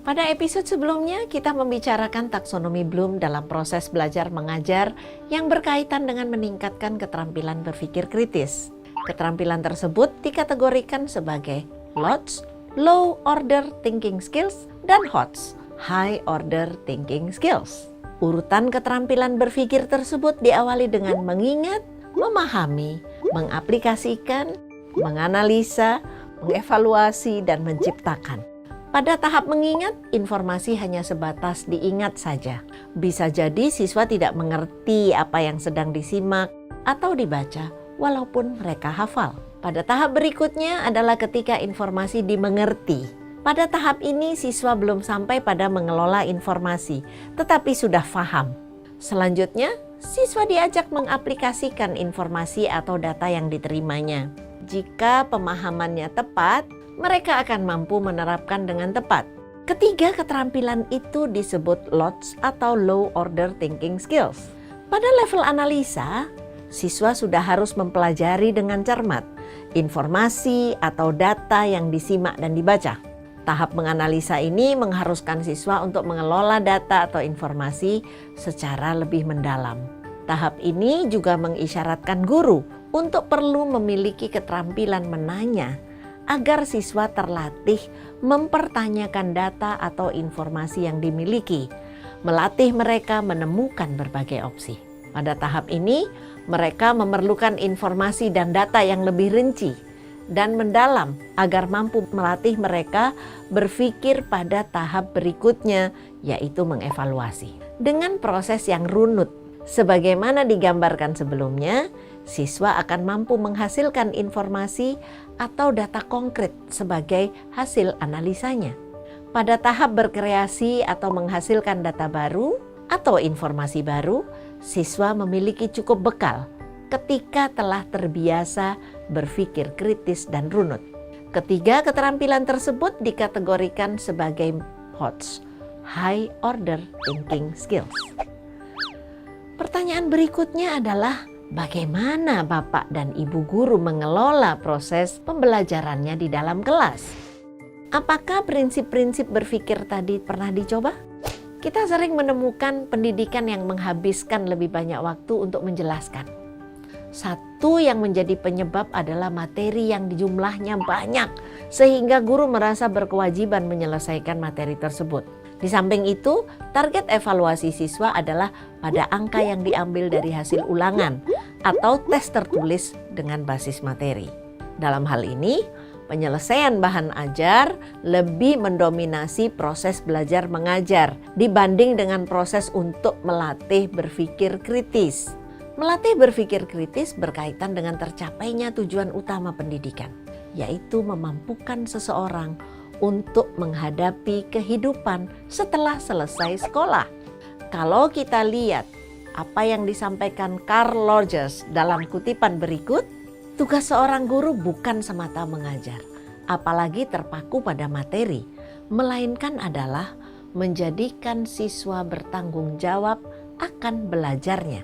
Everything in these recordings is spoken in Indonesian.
Pada episode sebelumnya, kita membicarakan taksonomi Bloom dalam proses belajar mengajar yang berkaitan dengan meningkatkan keterampilan berpikir kritis. Keterampilan tersebut dikategorikan sebagai LOTS, Low Order Thinking Skills, dan HOTS, High Order Thinking Skills. Urutan keterampilan berpikir tersebut diawali dengan mengingat, memahami, mengaplikasikan, menganalisa, mengevaluasi, dan menciptakan. Pada tahap mengingat, informasi hanya sebatas diingat saja. Bisa jadi siswa tidak mengerti apa yang sedang disimak atau dibaca, walaupun mereka hafal. Pada tahap berikutnya adalah ketika informasi dimengerti. Pada tahap ini, siswa belum sampai pada mengelola informasi, tetapi sudah paham. Selanjutnya, siswa diajak mengaplikasikan informasi atau data yang diterimanya. Jika pemahamannya tepat, mereka akan mampu menerapkan dengan tepat. Ketiga keterampilan itu disebut LOTS atau Low Order Thinking Skills. Pada level analisa, siswa sudah harus mempelajari dengan cermat informasi atau data yang disimak dan dibaca. Tahap menganalisa ini mengharuskan siswa untuk mengelola data atau informasi secara lebih mendalam. Tahap ini juga mengisyaratkan guru untuk perlu memiliki keterampilan menanya agar siswa terlatih mempertanyakan data atau informasi yang dimiliki, melatih mereka menemukan berbagai opsi. Pada tahap ini, mereka memerlukan informasi dan data yang lebih rinci dan mendalam agar mampu melatih mereka berpikir pada tahap berikutnya, yaitu mengevaluasi. Dengan proses yang runut, sebagaimana digambarkan sebelumnya, siswa akan mampu menghasilkan informasi atau data konkret sebagai hasil analisanya. Pada tahap berkreasi atau menghasilkan data baru atau informasi baru, siswa memiliki cukup bekal ketika telah terbiasa berpikir kritis dan runut. Ketiga keterampilan tersebut dikategorikan sebagai HOTS, High Order Thinking Skills. Pertanyaan berikutnya adalah, bagaimana Bapak dan Ibu guru mengelola proses pembelajarannya di dalam kelas? Apakah prinsip-prinsip berpikir tadi pernah dicoba? Kita sering menemukan pendidikan yang menghabiskan lebih banyak waktu untuk menjelaskan. Satu yang menjadi penyebab adalah materi yang jumlahnya banyak, sehingga guru merasa berkewajiban menyelesaikan materi tersebut. Di samping itu, target evaluasi siswa adalah pada angka yang diambil dari hasil ulangan atau tes tertulis dengan basis materi. Dalam hal ini, penyelesaian bahan ajar lebih mendominasi proses belajar mengajar dibanding dengan proses untuk melatih berpikir kritis. Melatih berpikir kritis berkaitan dengan tercapainya tujuan utama pendidikan, yaitu memampukan seseorang untuk menghadapi kehidupan setelah selesai sekolah. Kalau kita lihat apa yang disampaikan Carl Rogers dalam kutipan berikut, tugas seorang guru bukan semata mengajar, apalagi terpaku pada materi, melainkan adalah menjadikan siswa bertanggung jawab akan belajarnya.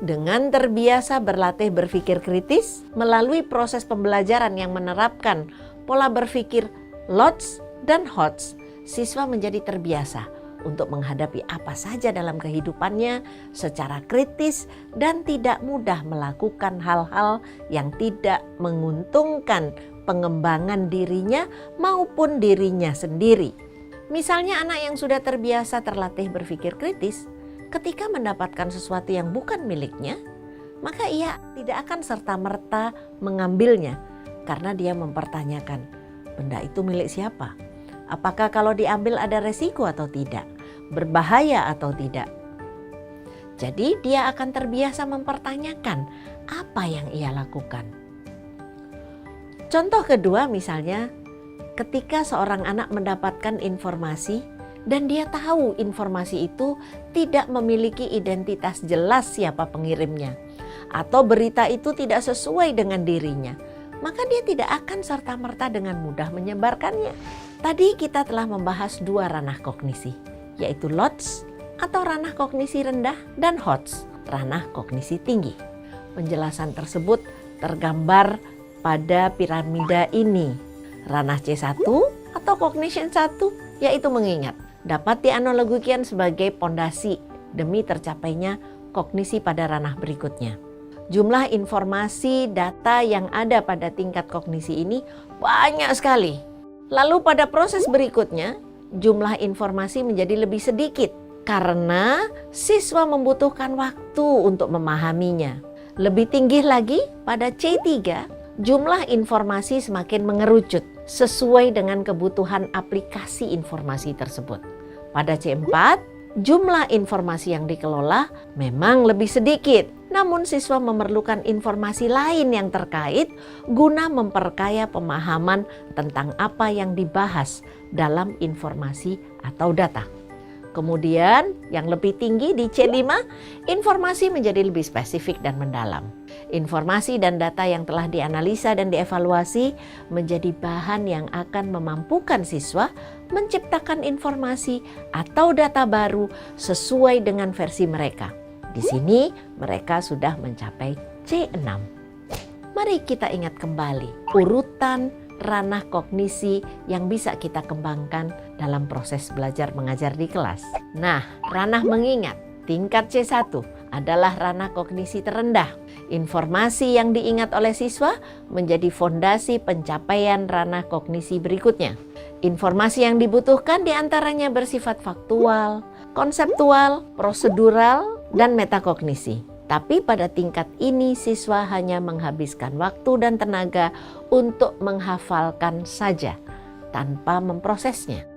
Dengan terbiasa berlatih berpikir kritis melalui proses pembelajaran yang menerapkan pola berpikir LOTS dan HOTS, siswa menjadi terbiasa untuk menghadapi apa saja dalam kehidupannya secara kritis dan tidak mudah melakukan hal-hal yang tidak menguntungkan pengembangan dirinya maupun dirinya sendiri. Misalnya anak yang sudah terbiasa terlatih berpikir kritis, ketika mendapatkan sesuatu yang bukan miliknya, maka ia tidak akan serta-merta mengambilnya karena dia mempertanyakan, benda itu milik siapa? Apakah kalau diambil ada resiko atau tidak? Berbahaya atau tidak? Jadi dia akan terbiasa mempertanyakan apa yang ia lakukan. Contoh kedua misalnya, ketika seorang anak mendapatkan informasi dan dia tahu informasi itu tidak memiliki identitas jelas siapa pengirimnya, atau berita itu tidak sesuai dengan dirinya, maka dia tidak akan serta-merta dengan mudah menyebarkannya. Tadi kita telah membahas dua ranah kognisi, yaitu LOTS atau ranah kognisi rendah dan HOTS, ranah kognisi tinggi. Penjelasan tersebut tergambar pada piramida ini. Ranah C1 atau cognition 1 yaitu mengingat, dapat dianalogikan sebagai pondasi demi tercapainya kognisi pada ranah berikutnya. Jumlah informasi data yang ada pada tingkat kognisi ini banyak sekali. Lalu pada proses berikutnya, jumlah informasi menjadi lebih sedikit karena siswa membutuhkan waktu untuk memahaminya. Lebih tinggi lagi pada C3, jumlah informasi semakin mengerucut sesuai dengan kebutuhan aplikasi informasi tersebut. Pada C4, jumlah informasi yang dikelola memang lebih sedikit, namun siswa memerlukan informasi lain yang terkait guna memperkaya pemahaman tentang apa yang dibahas dalam informasi atau data. Kemudian yang lebih tinggi di C5, informasi menjadi lebih spesifik dan mendalam. Informasi dan data yang telah dianalisa dan dievaluasi menjadi bahan yang akan memampukan siswa menciptakan informasi atau data baru sesuai dengan versi mereka. Di sini mereka sudah mencapai C6. Mari kita ingat kembali urutan ranah kognisi yang bisa kita kembangkan dalam proses belajar mengajar di kelas. Nah, ranah mengingat tingkat C1 adalah ranah kognisi terendah. Informasi yang diingat oleh siswa menjadi fondasi pencapaian ranah kognisi berikutnya. Informasi yang dibutuhkan diantaranya bersifat faktual, konseptual, prosedural, dan metakognisi. Tapi pada tingkat ini siswa hanya menghabiskan waktu dan tenaga untuk menghafalkan saja tanpa memprosesnya.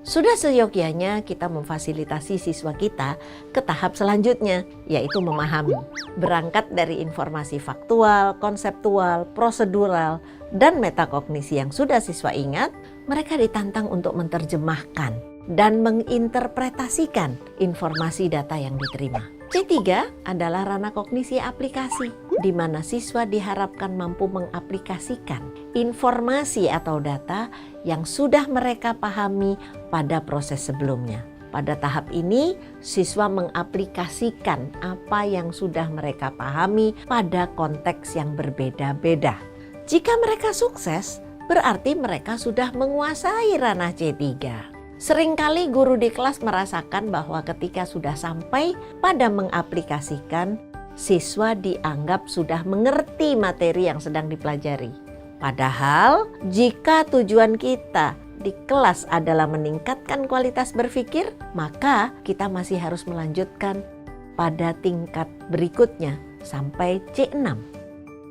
Sudah seyogyanya kita memfasilitasi siswa kita ke tahap selanjutnya, yaitu memahami. Berangkat dari informasi faktual, konseptual, prosedural, dan metakognisi yang sudah siswa ingat, mereka ditantang untuk menerjemahkan dan menginterpretasikan informasi data yang diterima. C3 adalah ranah kognisi aplikasi, di mana siswa diharapkan mampu mengaplikasikan informasi atau data yang sudah mereka pahami pada proses sebelumnya. Pada tahap ini, siswa mengaplikasikan apa yang sudah mereka pahami pada konteks yang berbeda-beda. Jika mereka sukses, berarti mereka sudah menguasai ranah C3. Seringkali guru di kelas merasakan bahwa ketika sudah sampai pada mengaplikasikan, siswa dianggap sudah mengerti materi yang sedang dipelajari. Padahal, jika tujuan kita di kelas adalah meningkatkan kualitas berpikir, maka kita masih harus melanjutkan pada tingkat berikutnya sampai C6.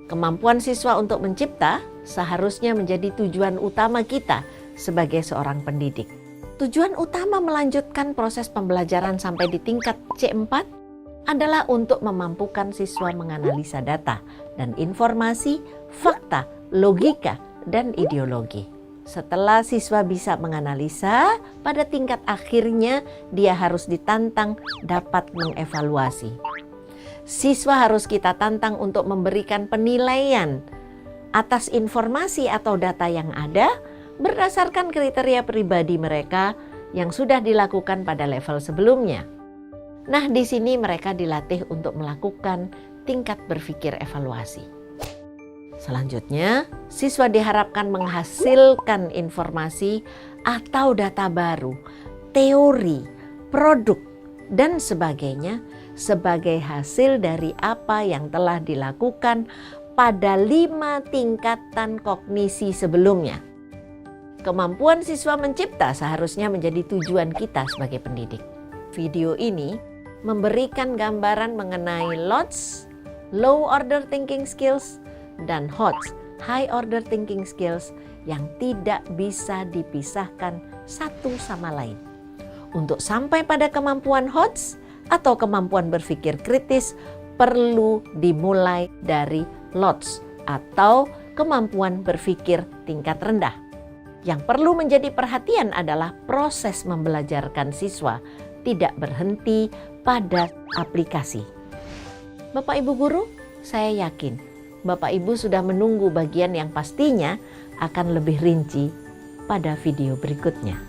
Kemampuan siswa untuk mencipta seharusnya menjadi tujuan utama kita sebagai seorang pendidik. Tujuan utama melanjutkan proses pembelajaran sampai di tingkat C4 adalah untuk memampukan siswa menganalisa data dan informasi, fakta, logika, dan ideologi. Setelah siswa bisa menganalisa, pada tingkat akhirnya dia harus ditantang dapat mengevaluasi. Siswa harus kita tantang untuk memberikan penilaian atas informasi atau data yang ada berdasarkan kriteria pribadi mereka yang sudah dilakukan pada level sebelumnya. Nah, di sini mereka dilatih untuk melakukan tingkat berpikir evaluasi. Selanjutnya, siswa diharapkan menghasilkan informasi atau data baru, teori, produk, dan sebagainya sebagai hasil dari apa yang telah dilakukan pada 5 tingkatan kognisi sebelumnya. Kemampuan siswa mencipta seharusnya menjadi tujuan kita sebagai pendidik. Video ini memberikan gambaran mengenai LOTS, Low Order Thinking Skills, dan HOTS, High Order Thinking Skills, yang tidak bisa dipisahkan satu sama lain. Untuk sampai pada kemampuan HOTS atau kemampuan berpikir kritis, perlu dimulai dari LOTS atau kemampuan berpikir tingkat rendah. Yang perlu menjadi perhatian adalah proses membelajarkan siswa tidak berhenti pada aplikasi. Bapak Ibu guru, saya yakin Bapak Ibu sudah menunggu bagian yang pastinya akan lebih rinci pada video berikutnya.